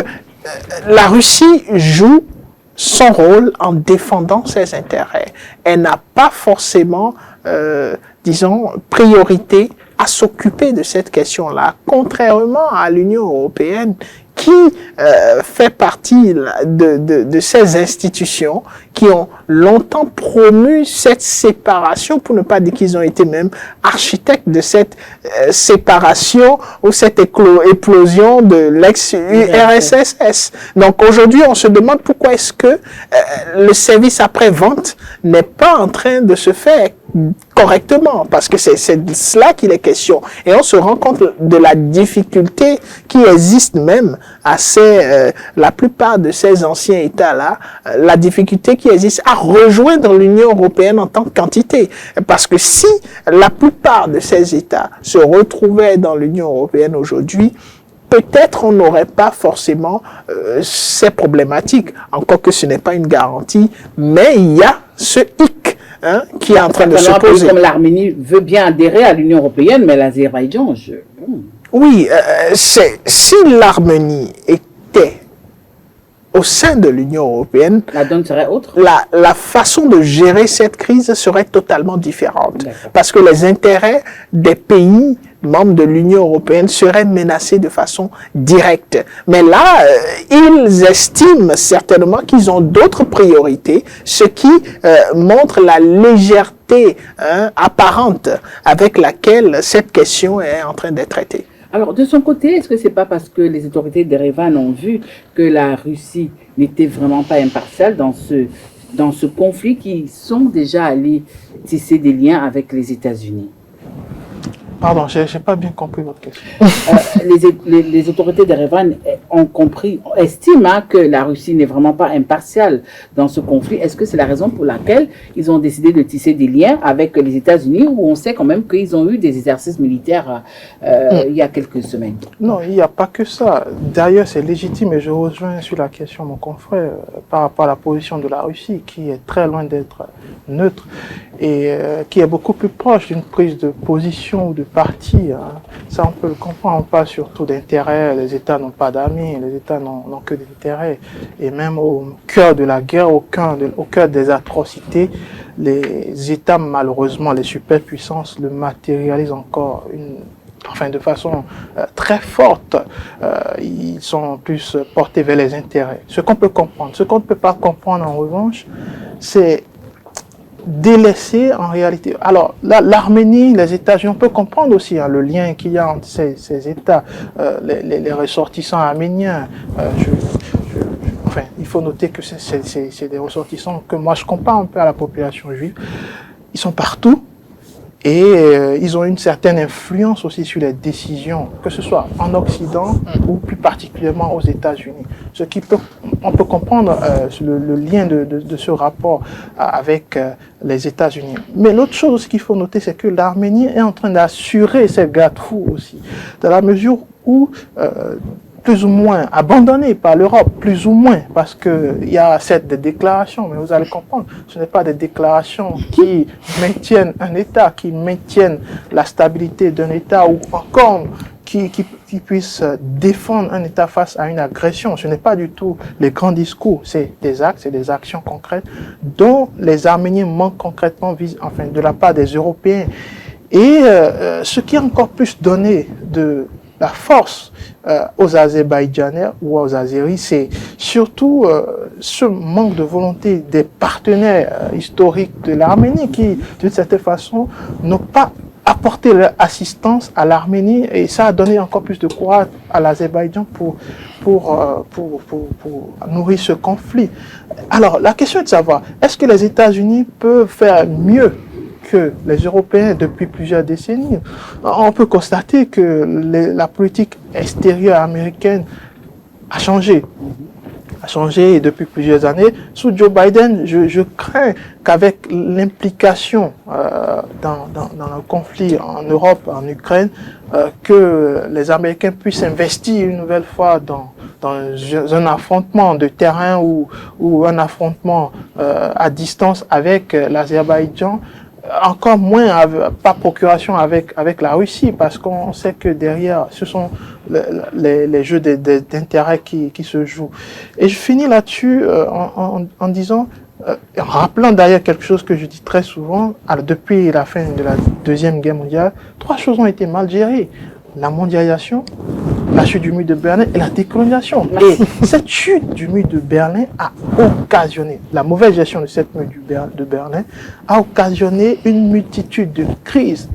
la Russie joue son rôle en défendant ses intérêts. Elle n'a pas forcément, disons, priorité à s'occuper de cette question-là, contrairement à l'Union européenne qui fait partie de ces institutions qui ont longtemps promu cette séparation, pour ne pas dire qu'ils ont été même architectes de cette séparation ou cette éclosion de l'ex-URSS. Donc aujourd'hui, on se demande pourquoi est-ce que le service après-vente n'est pas en train de se faire correctement, parce que c'est de cela qu'il est question. Et on se rend compte de la difficulté qui existe même à la plupart de ces anciens États-là, la difficulté qui existe à rejoindre l'Union européenne en tant qu'entité. Parce que si la plupart de ces États se retrouvaient dans l'Union européenne aujourd'hui, peut-être on n'aurait pas forcément ces problématiques, encore que ce n'est pas une garantie, mais il y a ce hic qui est en train de se poser.
Comme l'Arménie veut bien adhérer à l'Union européenne, mais l'Azerbaïdjan,
Oui, si l'Arménie était au sein de l'Union européenne,
la donne serait autre.
La façon de gérer cette crise serait totalement différente. Parce que les intérêts des pays membres de l'Union européenne seraient menacés de façon directe. Mais là, ils estiment certainement qu'ils ont d'autres priorités, ce qui montre la légèreté apparente avec laquelle cette question est en train d'être traitée.
Alors, de son côté, est-ce que c'est pas parce que les autorités d'Erevan ont vu que la Russie n'était vraiment pas impartiale dans ce conflit qu'ils sont déjà allés tisser des liens avec les États-Unis?
Pardon, je n'ai pas bien compris votre question.
Les autorités d'Erevan ont compris, estiment que la Russie n'est vraiment pas impartiale dans ce conflit. Est-ce que c'est la raison pour laquelle ils ont décidé de tisser des liens avec les États-Unis, où on sait quand même qu'ils ont eu des exercices militaires il y a quelques semaines?
Non, il n'y a pas que ça. D'ailleurs, c'est légitime et je rejoins sur la question mon confrère par rapport à la position de la Russie, qui est très loin d'être neutre et qui est beaucoup plus proche d'une prise de position ou de parti. Ça, on peut le comprendre. On parle surtout d'intérêts. Les États n'ont pas d'amis, les États n'ont que d'intérêts. Et même au cœur de la guerre, au cœur des atrocités, les États, malheureusement, les superpuissances le matérialisent encore de façon très forte. Ils sont plus portés vers les intérêts. Ce qu'on peut comprendre. Ce qu'on ne peut pas comprendre, en revanche, c'est délaisser en réalité. Alors, l'Arménie, les États-Unis, on peut comprendre aussi le lien qu'il y a entre ces États, les ressortissants arméniens. Il faut noter que c'est des ressortissants que moi je compare un peu à la population juive. Ils sont partout et ils ont une certaine influence aussi sur les décisions, que ce soit en Occident ou plus particulièrement aux États-Unis. On peut comprendre le lien de ce rapport avec les États-Unis. Mais l'autre chose aussi qu'il faut noter, c'est que l'Arménie est en train d'assurer ses garde-fous aussi, dans la mesure où plus ou moins abandonné par l'Europe, plus ou moins, parce qu'il y a certes des déclarations, mais vous allez comprendre, ce n'est pas des déclarations qui maintiennent un État, qui maintiennent la stabilité d'un État, ou encore qui puisse défendre un État face à une agression. Ce n'est pas du tout les grands discours, c'est des actes, c'est des actions concrètes dont les Arméniens manquent concrètement de la part des Européens. Et ce qui est encore plus donné de la force aux Azerbaïdjanais ou aux Azéris, c'est surtout ce manque de volonté des partenaires historiques de l'Arménie qui, d'une certaine façon, n'ont pas apporté leur assistance à l'Arménie, et ça a donné encore plus de courage à l'Azerbaïdjan pour nourrir ce conflit. Alors, la question est de savoir, est-ce que les États-Unis peuvent faire mieux que les Européens depuis plusieurs décennies? On peut constater que la politique extérieure américaine a changé depuis plusieurs années. Sous Joe Biden, je crains qu'avec l'implication dans le conflit en Europe, en Ukraine, que les Américains puissent investir une nouvelle fois dans un affrontement de terrain ou un affrontement à distance avec l'Azerbaïdjan, encore moins par procuration avec la Russie, parce qu'on sait que derrière, ce sont les jeux d'intérêt qui se jouent. Et je finis là-dessus en disant, en rappelant d'ailleurs quelque chose que je dis très souvent, depuis la fin de la Deuxième Guerre mondiale, 3 choses ont été mal gérées: la mondialisation, la chute du mur de Berlin et la décolonisation. Et cette chute du mur de Berlin a occasionné, la mauvaise gestion de cette mur de Berlin a occasionné une multitude de crises,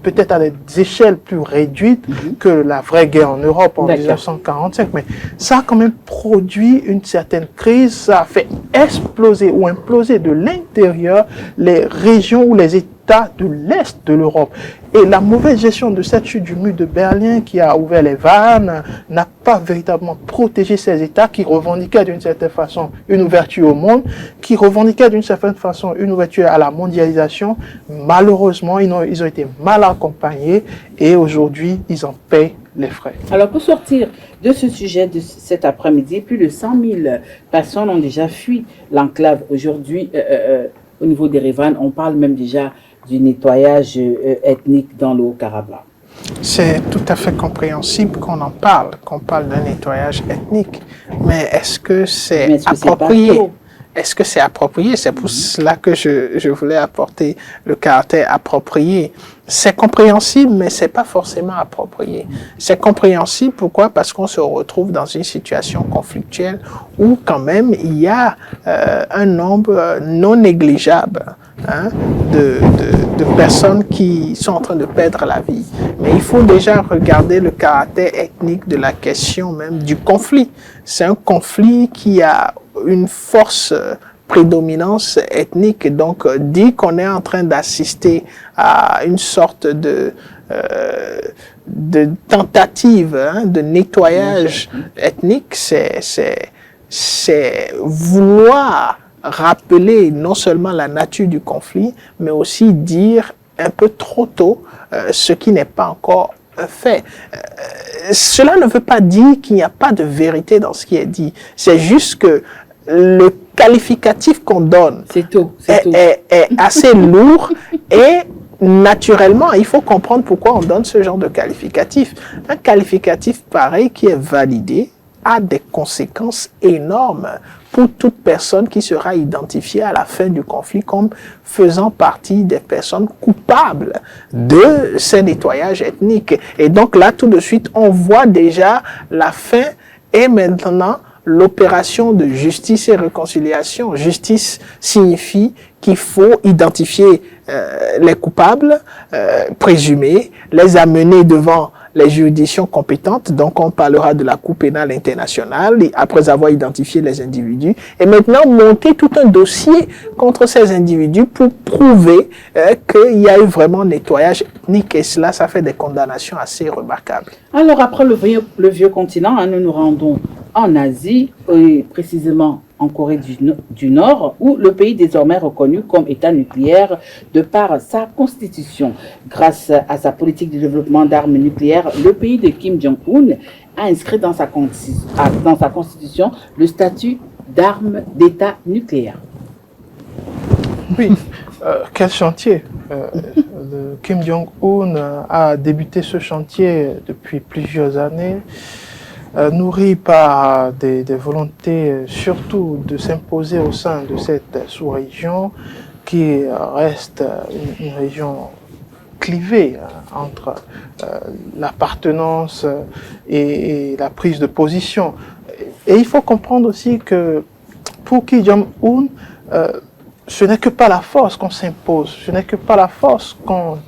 peut-être à des échelles plus réduites que la vraie guerre en Europe en 1945, mais ça a quand même produit une certaine crise, ça a fait exploser ou imploser de l'intérieur les régions ou les États de l'Est de l'Europe. Et la mauvaise gestion de cette chute du mur de Berlin qui a ouvert les vannes n'a pas véritablement protégé ces États qui revendiquaient d'une certaine façon une ouverture au monde, qui revendiquaient d'une certaine façon une ouverture à la mondialisation. Malheureusement, ils ont été mal accompagnés et aujourd'hui, ils en payent les frais.
Alors, pour sortir de ce sujet de cet après-midi, plus de 100 000 personnes ont déjà fui l'enclave. Aujourd'hui, au niveau d'Erevan, on parle même déjà du nettoyage ethnique dans le Haut-Karabakh.
C'est tout à fait compréhensible qu'on parle d'un nettoyage ethnique, mais est-ce que c'est approprié? Est-ce que c'est approprié? C'est pour cela que je voulais apporter le caractère approprié. C'est compréhensible, mais c'est pas forcément approprié. C'est compréhensible, pourquoi? Parce qu'on se retrouve dans une situation conflictuelle où quand même il y a un nombre non négligeable de personnes qui sont en train de perdre la vie. Mais il faut déjà regarder le caractère ethnique de la question même du conflit. C'est un conflit qui a une force prédominance ethnique, donc dit qu'on est en train d'assister à une sorte de tentative de nettoyage ethnique, c'est vouloir rappeler non seulement la nature du conflit, mais aussi dire un peu trop tôt ce qui n'est pas encore fait. Cela ne veut pas dire qu'il n'y a pas de vérité dans ce qui est dit. C'est juste que le qualificatif qu'on donne est assez lourd et naturellement, il faut comprendre pourquoi on donne ce genre de qualificatif. Un qualificatif pareil qui est validé a des conséquences énormes pour toute personne qui sera identifiée à la fin du conflit comme faisant partie des personnes coupables de ces nettoyages ethniques. Et donc là, tout de suite, on voit déjà la fin et maintenant l'opération de justice et réconciliation. Justice signifie qu'il faut identifier les coupables présumés, les amener devant les juridictions compétentes, donc on parlera de la Cour pénale internationale, après avoir identifié les individus, et maintenant monter tout un dossier contre ces individus pour prouver qu'il y a eu vraiment nettoyage ethnique, et cela, ça fait des condamnations assez remarquables.
Alors après le vieux continent, nous nous rendons en Asie, et précisément en Corée du Nord, où le pays désormais reconnu comme État nucléaire de par sa constitution. Grâce à sa politique de développement d'armes nucléaires, le pays de Kim Jong-un a inscrit dans sa constitution le statut d'arme d'État nucléaire.
Oui, quel chantier Kim Jong-un a débuté ce chantier depuis plusieurs années, nourri par des volontés surtout de s'imposer au sein de cette sous-région qui reste une région clivée entre l'appartenance et la prise de position. Et il faut comprendre aussi que pour Kim Jong-un, ce n'est que par la force qu'on s'impose, ce n'est que par la force qu'on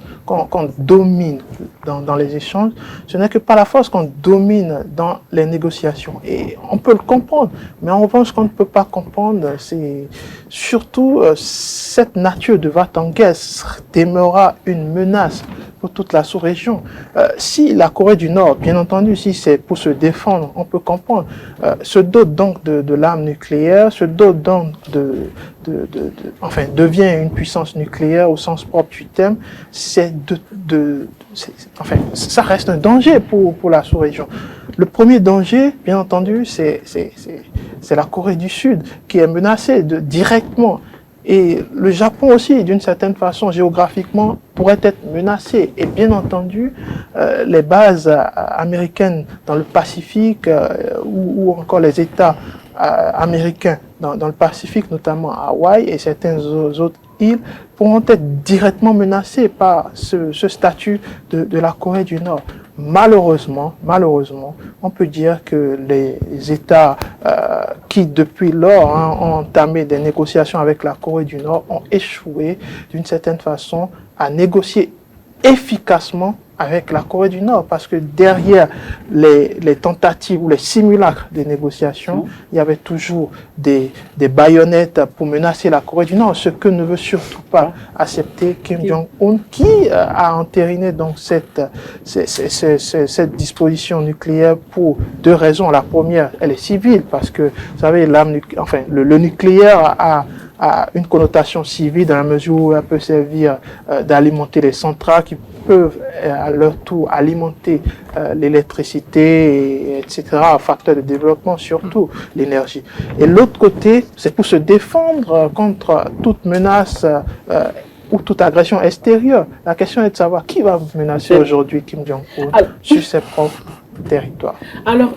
domine dans les échanges, ce n'est que par la force qu'on domine dans les négociations. Et on peut le comprendre, mais en revanche, ce qu'on ne peut pas comprendre, c'est surtout cette nature de va-t-en-guerre demeurera une menace pour toute la sous-région. Si la Corée du Nord, bien entendu, si c'est pour se défendre, on peut comprendre, se dote donc de l'arme nucléaire, se dote donc enfin, devient une puissance nucléaire au sens propre du terme, enfin, ça reste un danger pour la sous-région. Le premier danger, bien entendu, c'est la Corée du Sud qui est menacée directement. Et le Japon aussi, d'une certaine façon, géographiquement, pourrait être menacé. Et bien entendu, les bases américaines dans le Pacifique ou encore les États américains dans le Pacifique, notamment Hawaï et certaines autres îles, pourront être directement menacés par ce statut de la Corée du Nord. Malheureusement, on peut dire que les États qui, depuis lors, ont entamé des négociations avec la Corée du Nord ont échoué d'une certaine façon à négocier efficacement avec la Corée du Nord, parce que derrière les tentatives ou les simulacres des négociations, il y avait toujours des baïonnettes pour menacer la Corée du Nord, ce que ne veut surtout pas accepter Kim Jong-un, qui a entériné donc cette disposition nucléaire pour deux raisons. La première, elle est civile, parce que, vous savez, le nucléaire a une connotation civile dans la mesure où elle peut servir d'alimenter les centrales qui peuvent à leur tour alimenter l'électricité, etc., un facteur de développement, surtout l'énergie. Et l'autre côté, c'est pour se défendre contre toute menace ou toute agression extérieure. La question est de savoir qui va menacer aujourd'hui Kim Jong-un sur ses propres territoires.
Alors,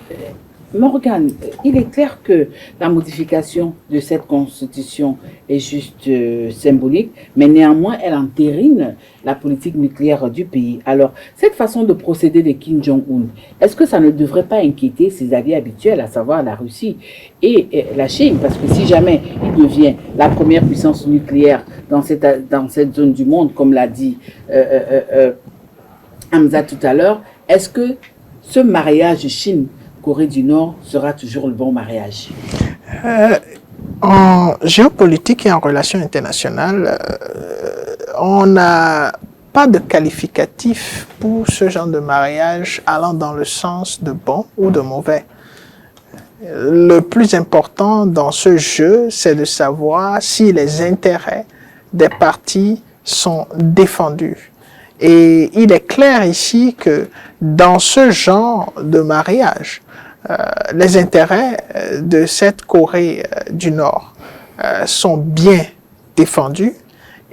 Morgane, il est clair que la modification de cette constitution est juste symbolique, mais néanmoins, elle entérine la politique nucléaire du pays. Alors, cette façon de procéder de Kim Jong-un, est-ce que ça ne devrait pas inquiéter ses alliés habituels, à savoir la Russie et la Chine? Parce que si jamais il devient la première puissance nucléaire dans cette zone du monde, comme l'a dit Hamza tout à l'heure, est-ce que ce mariage Chine-Corée du Nord sera toujours le bon mariage?
En géopolitique et en relations internationales, on n'a pas de qualificatif pour ce genre de mariage allant dans le sens de bon ou de mauvais. Le plus important dans ce jeu, c'est de savoir si les intérêts des parties sont défendus. Et il est clair ici que dans ce genre de mariage, les intérêts de cette Corée du Nord sont bien défendus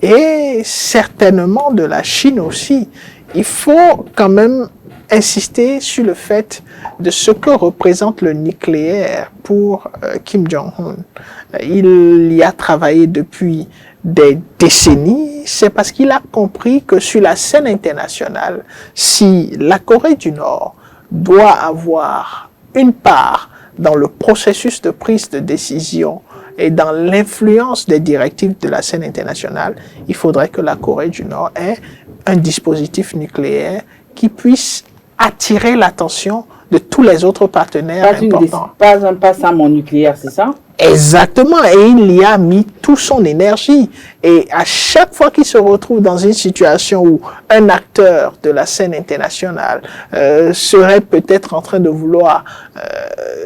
et certainement de la Chine aussi. Il faut quand même insister sur le fait de ce que représente le nucléaire pour Kim Jong-un. Il y a travaillé depuis des décennies, c'est parce qu'il a compris que sur la scène internationale, si la Corée du Nord doit avoir une part dans le processus de prise de décision et dans l'influence des directives de la scène internationale, il faudrait que la Corée du Nord ait un dispositif nucléaire qui puisse attirer l'attention de tous les autres partenaires importants.
Pas un passant nucléaire, c'est ça?
Exactement, et il y a mis toute son énergie. Et à chaque fois qu'il se retrouve dans une situation où un acteur de la scène internationale serait peut-être en train de vouloir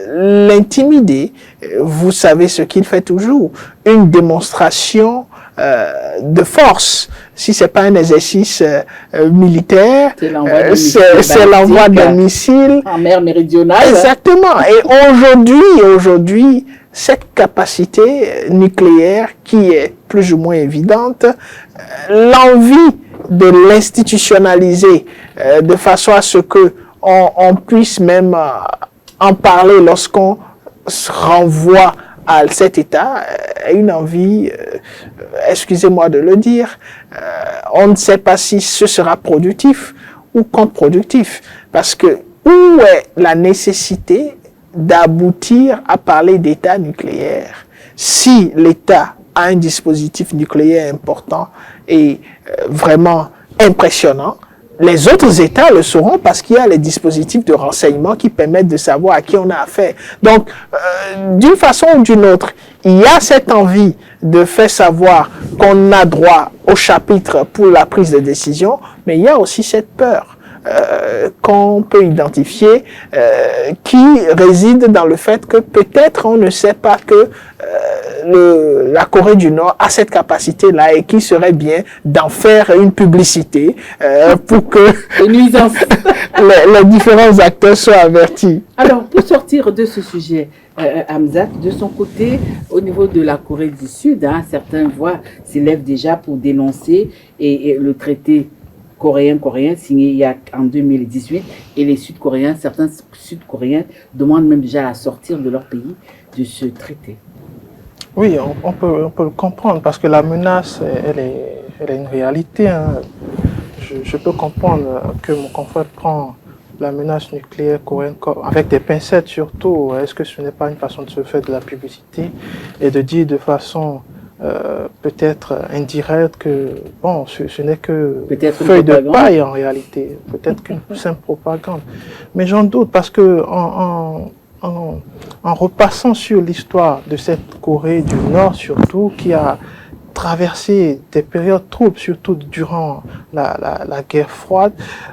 l'intimider, vous savez ce qu'il fait toujours, une démonstration de force. Si c'est pas un exercice militaire, c'est l'envoi d'un missile
en mer méridionale.
Exactement. Et aujourd'hui, cette capacité nucléaire qui est plus ou moins évidente, l'envie de l'institutionnaliser de façon à ce que on puisse même en parler lorsqu'on se renvoie à cet état, une envie, excusez-moi de le dire, on ne sait pas si ce sera productif ou contre-productif, parce que où est la nécessité d'aboutir à parler d'état nucléaire si l'État a un dispositif nucléaire important et vraiment impressionnant? Les autres États le sauront parce qu'il y a les dispositifs de renseignement qui permettent de savoir à qui on a affaire. Donc, d'une façon ou d'une autre, il y a cette envie de faire savoir qu'on a droit au chapitre pour la prise de décision, mais il y a aussi cette peur qu'on peut identifier qui réside dans le fait que peut-être on ne sait pas que la Corée du Nord a cette capacité-là et qu'il serait bien d'en faire une publicité pour que les différents acteurs soient avertis.
Alors, pour sortir de ce sujet, Hamza, de son côté, au niveau de la Corée du Sud, certaines voix s'élèvent déjà pour dénoncer et le traité coréen signé en 2018 et les Sud-Coréens, certains Sud-Coréens demandent même déjà à sortir de leur pays de ce traité.
Oui, on peut le comprendre parce que la menace, elle est une réalité. Je peux comprendre que mon confrère prend la menace nucléaire coréenne avec des pincettes surtout. Est-ce que ce n'est pas une façon de se faire de la publicité et de dire de façon peut-être indirecte que bon, ce n'est que feuille de paille en réalité, peut-être qu'une simple propagande. Mais j'en doute parce que en repassant sur l'histoire de cette Corée du Nord surtout, qui a traversé des périodes troubles, surtout durant la guerre froide.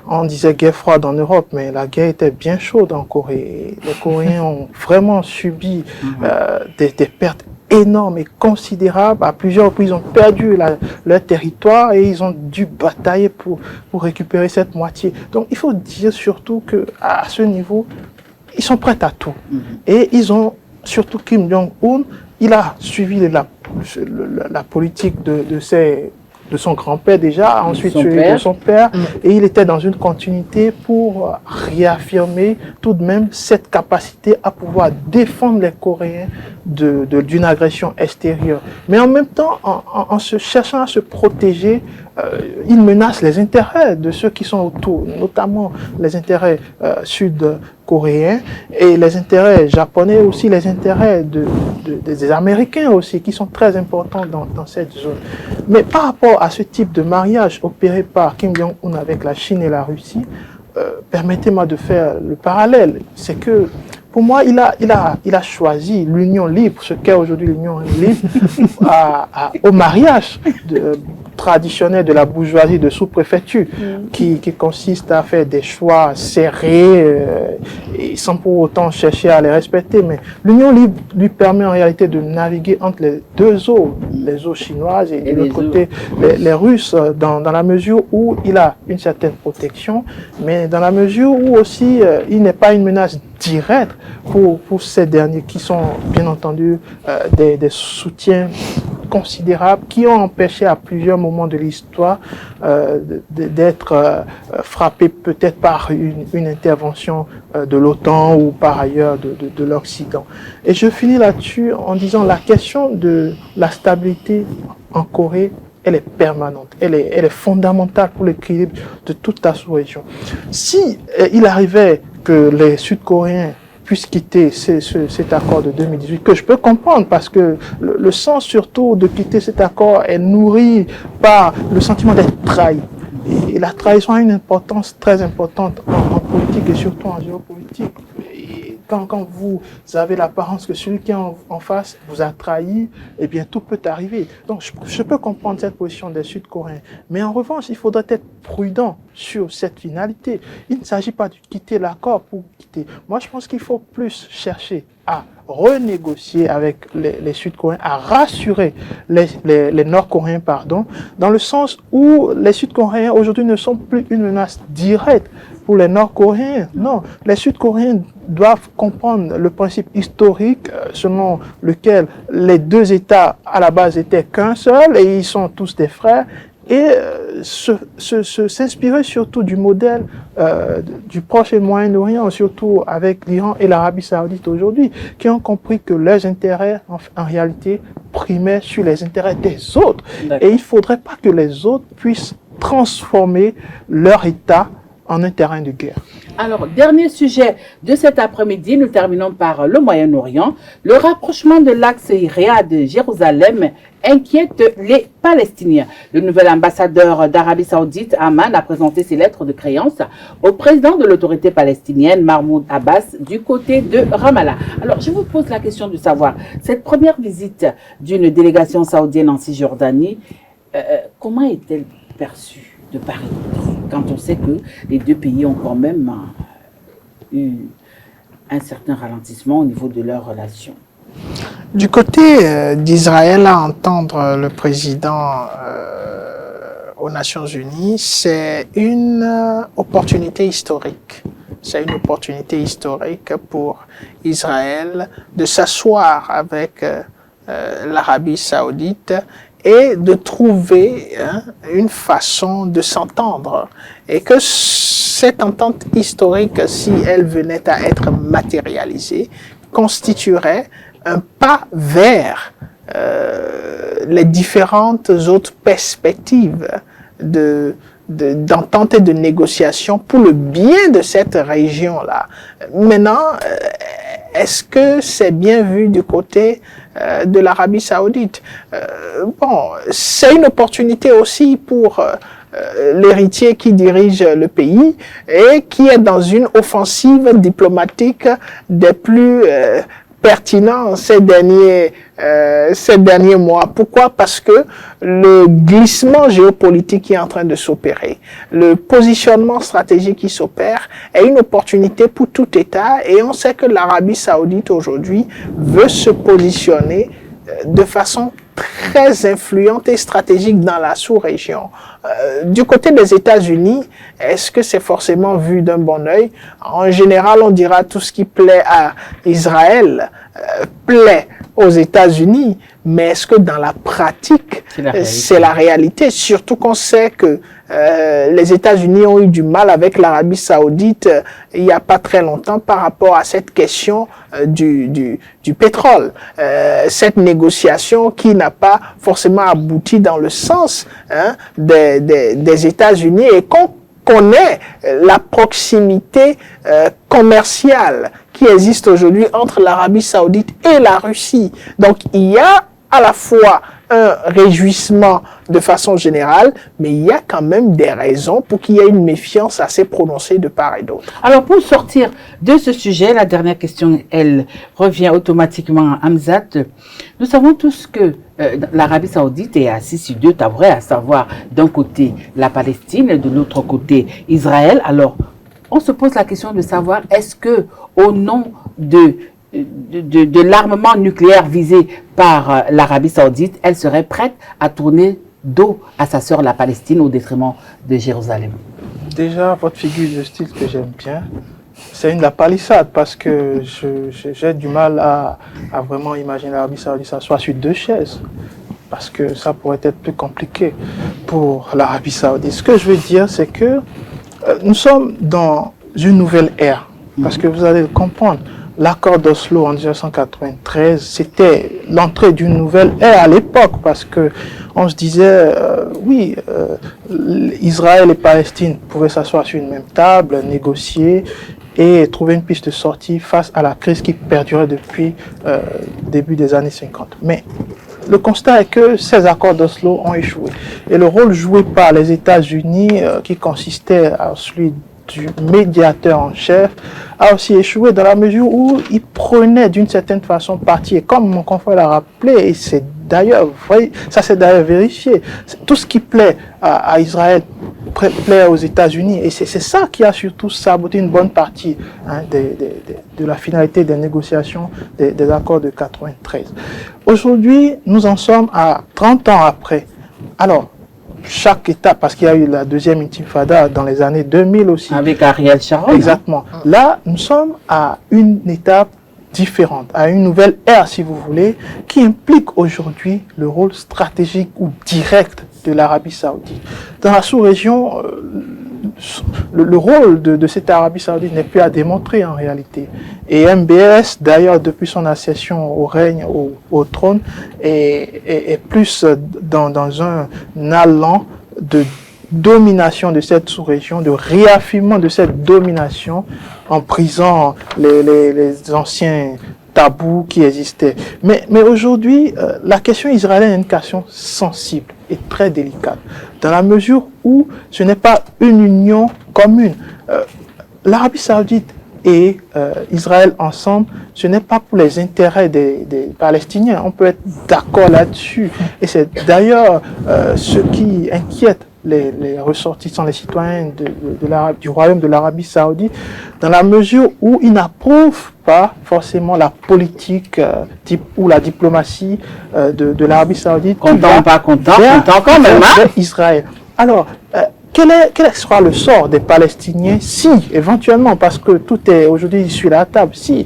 On disait guerre froide en Europe, mais la guerre était bien chaude en Corée. Les Coréens ont vraiment subi des pertes énormes et considérables. À plusieurs reprises, ils ont perdu leur territoire et ils ont dû batailler pour récupérer cette moitié. Donc, il faut dire surtout qu'à ce niveau, ils sont prêts à tout. Et ils ont, surtout Kim Jong-un, il a suivi la politique de ses de son grand-père déjà, ensuite celui de son père, et il était dans une continuité pour réaffirmer tout de même cette capacité à pouvoir défendre les Coréens d'une agression extérieure. Mais en même temps, en se cherchant à se protéger, il menace les intérêts de ceux qui sont autour, notamment les intérêts sud-coréens et les intérêts japonais aussi, les intérêts des Américains aussi, qui sont très importants dans cette zone. Mais par rapport à ce type de mariage opéré par Kim Jong-un avec la Chine et la Russie, permettez-moi de faire le parallèle. C'est que pour moi, il a choisi l'union libre, ce qu'est aujourd'hui l'union libre, au mariage traditionnel de la bourgeoisie de sous-préfecture, qui consiste à faire des choix serrés et sans pour autant chercher à les respecter. Mais l'union libre lui permet en réalité de naviguer entre les deux eaux, les eaux chinoises et de l'autre côté les Russes, dans la mesure où il a une certaine protection, mais dans la mesure où aussi il n'est pas une menace directe pour ces derniers qui sont bien entendu des soutiens considérables qui ont empêché à plusieurs moments de l'histoire d'être frappés peut-être par une intervention de l'OTAN ou par ailleurs de l'Occident. Et je finis là-dessus en disant la question de la stabilité en Corée, elle est permanente, elle est fondamentale pour l'équilibre de toute la sous-région. Si il arrivait que les Sud-Coréens puissent quitter cet accord de 2018, que je peux comprendre parce que le sens surtout de quitter cet accord est nourri par le sentiment d'être trahi. Et la trahison a une importance très importante en politique et surtout en géopolitique. Et quand vous avez l'apparence que celui qui est en face vous a trahi, eh bien tout peut arriver. Donc je peux comprendre cette position des Sud-Coréens. Mais en revanche, il faudrait être prudent sur cette finalité. Il ne s'agit pas de quitter l'accord pour quitter. Moi, je pense qu'il faut plus chercher à renégocier avec les Sud-Coréens, à rassurer les Nord-Coréens, dans le sens où les Sud-Coréens aujourd'hui ne sont plus une menace directe pour les Nord-Coréens. Non, les Sud-Coréens doivent comprendre le principe historique selon lequel les deux États à la base étaient qu'un seul et ils sont tous des frères. Et s'inspirer surtout du modèle du Proche et Moyen-Orient, surtout avec l'Iran et l'Arabie Saoudite aujourd'hui, qui ont compris que leurs intérêts, en réalité, primaient sur les intérêts des autres. Et il ne faudrait pas que les autres puissent transformer leur État en un terrain de guerre.
Alors, dernier sujet de cet après-midi, nous terminons par le Moyen-Orient. Le rapprochement de l'axe Riyad-Jérusalem inquiète les Palestiniens. Le nouvel ambassadeur d'Arabie Saoudite, Amman, a présenté ses lettres de créance au président de l'autorité palestinienne, Mahmoud Abbas, du côté de Ramallah. Alors, je vous pose la question de savoir, cette première visite d'une délégation saoudienne en Cisjordanie, comment est-elle perçue de Paris, quand on sait que les deux pays ont quand même eu un certain ralentissement au niveau de leurs relations?
Du côté d'Israël, à entendre le président aux Nations Unies, c'est une opportunité historique. C'est une opportunité historique pour Israël de s'asseoir avec l'Arabie Saoudite et de trouver une façon de s'entendre. Et que cette entente historique, si elle venait à être matérialisée, constituerait un pas vers les différentes autres perspectives d'entente et de négociation pour le bien de cette région-là. Maintenant, est-ce que c'est bien vu du côté de l'Arabie Saoudite? Bon, c'est une opportunité aussi pour l'héritier qui dirige le pays et qui est dans une offensive diplomatique des plus pertinents ces derniers mois. Pourquoi? Parce que le glissement géopolitique qui est en train de s'opérer, le positionnement stratégique qui s'opère est une opportunité pour tout État et on sait que l'Arabie Saoudite aujourd'hui veut se positionner de façon très influente et stratégique dans la sous-région. Du côté des États-Unis, est-ce que c'est forcément vu d'un bon œil? En général, on dira tout ce qui plaît à Israël plaît aux États-Unis, mais est-ce que dans la pratique, c'est la réalité? Surtout qu'on sait que les États-Unis ont eu du mal avec l'Arabie Saoudite il n'y a pas très longtemps par rapport à cette question du pétrole. Cette négociation qui n'a pas forcément abouti dans le sens des États-Unis et qu'on connaît la proximité commerciale qui existe aujourd'hui entre l'Arabie Saoudite et la Russie. Donc il y a à la fois un réjouissement de façon générale, mais il y a quand même des raisons pour qu'il y ait une méfiance assez prononcée de part et d'autre.
Alors, pour sortir de ce sujet, la dernière question, elle revient automatiquement à Hamzat. Nous savons tous que l'Arabie Saoudite est assise sur deux tabourets, à savoir d'un côté la Palestine et de l'autre côté Israël. Alors, on se pose la question de savoir est-ce que, au nom de l'armement nucléaire visé par l'Arabie Saoudite, elle serait prête à tourner dos à sa sœur la Palestine au détriment de Jérusalem?
Déjà, votre figure de style que j'aime bien, c'est la palissade, parce que j'ai du mal à vraiment imaginer l'Arabie Saoudite s'asseoir sur deux chaises, parce que ça pourrait être plus compliqué pour l'Arabie Saoudite. Ce que je veux dire, c'est que nous sommes dans une nouvelle ère, parce que vous allez le comprendre. L'accord d'Oslo en 1993, c'était l'entrée d'une nouvelle ère à l'époque, parce que on se disait, Israël et Palestine pouvaient s'asseoir sur une même table, négocier et trouver une piste de sortie face à la crise qui perdurait depuis début des années 50. Mais le constat est que ces accords d'Oslo ont échoué. Et le rôle joué par les États-Unis, qui consistait à celui du médiateur en chef, a aussi échoué dans la mesure où il prenait d'une certaine façon parti. Et comme mon confrère l'a rappelé, et c'est d'ailleurs, vous voyez, ça c'est d'ailleurs vérifié, tout ce qui plaît à Israël plaît aux États-Unis. Et c'est ça qui a surtout saboté une bonne partie de la finalité des négociations des accords de 93. Aujourd'hui, nous en sommes à 30 ans après. Alors, chaque étape, parce qu'il y a eu la deuxième intifada dans les années 2000 aussi.
Avec Ariel Sharon.
Exactement. Là, nous sommes à une étape différente, à une nouvelle ère, si vous voulez, qui implique aujourd'hui le rôle stratégique ou direct de l'Arabie Saoudite. Dans la sous-région, le rôle de cette Arabie Saoudite n'est plus à démontrer en réalité. Et MBS, d'ailleurs, depuis son accession au règne, au trône, est plus dans un allant de domination de cette sous-région, de réaffirmement de cette domination en brisant les anciens tabous qui existaient. Mais aujourd'hui, la question israélienne est une question sensible et très délicate, dans la mesure où ce n'est pas une union commune. L'Arabie Saoudite et Israël ensemble, ce n'est pas pour les intérêts des Palestiniens. On peut être d'accord là-dessus. Et c'est d'ailleurs ce qui inquiète les ressortissants, les citoyens du royaume de l'Arabie Saoudite, dans la mesure où ils n'approuvent pas forcément la politique ou la diplomatie de l'Arabie Saoudite.
Content ou pas content, content quand même, hein?
Israël. Alors, quel sera le sort des Palestiniens si, éventuellement, parce que tout est aujourd'hui sur la table, si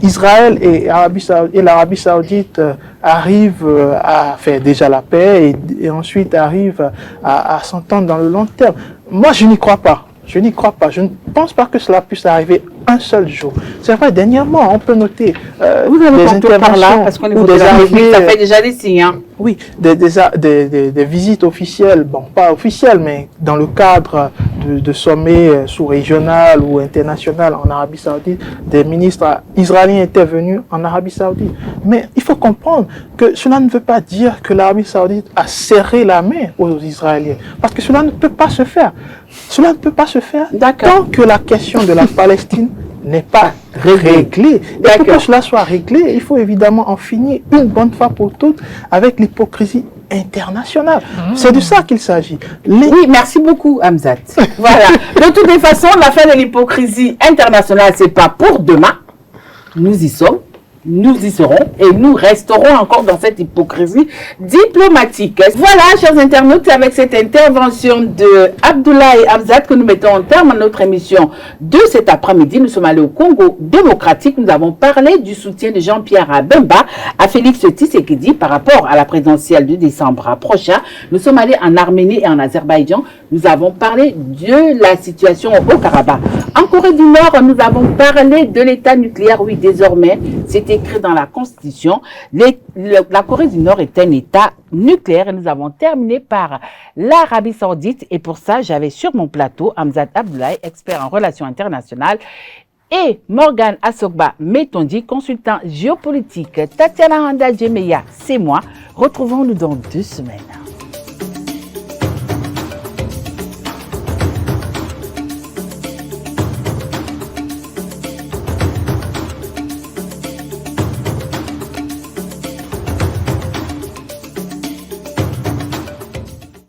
Israël et l'Arabie Saoudite arrivent à faire déjà la paix et ensuite arrivent à s'entendre dans le long terme. Moi, je n'y crois pas. Je n'y crois pas. Je ne pense pas que cela puisse arriver un seul jour. C'est vrai, dernièrement, on peut noter des interventions
parce qu'on est des arrivées, ça fait déjà des signes. Hein.
Oui, des visites officielles, bon, pas officielles, mais dans le cadre de sommets sous-régional ou international en Arabie Saoudite, des ministres israéliens étaient venus en Arabie Saoudite. Mais il faut comprendre que cela ne veut pas dire que l'Arabie Saoudite a serré la main aux Israéliens, parce que cela ne peut pas se faire. Cela ne peut pas se faire tant que la question de la Palestine n'est pas réglée. Et pour que cela soit réglé, il faut évidemment en finir une bonne fois pour toutes avec l'hypocrisie internationale. C'est de ça qu'il s'agit.
Oui, merci beaucoup, Hamzat. Voilà. De toutes les façons, l'affaire de l'hypocrisie internationale, c'est pas pour demain. Nous y sommes. nous y serons et nous resterons encore dans cette hypocrisie diplomatique. Voilà, chers internautes, avec cette intervention de Abdoulaye Hamzat que nous mettons en terme à notre émission de cet après-midi. Nous sommes allés au Congo démocratique. Nous avons parlé du soutien de Jean-Pierre Bemba à Félix Tshisekedi par rapport à la présidentielle de décembre prochain. Nous sommes allés en Arménie et en Azerbaïdjan. Nous avons parlé de la situation au Karabakh. En Corée du Nord, nous avons parlé de l'état nucléaire. Oui, désormais, c'est écrit dans la Constitution. La Corée du Nord est un état nucléaire et nous avons terminé par l'Arabie Saoudite. Et pour ça, j'avais sur mon plateau Hamzat Abdoulaye, expert en relations internationales, et Morgan Asogba Metondi, consultant géopolitique. Tatiana Handa Djemeya, c'est moi. Retrouvons-nous dans 2 semaines.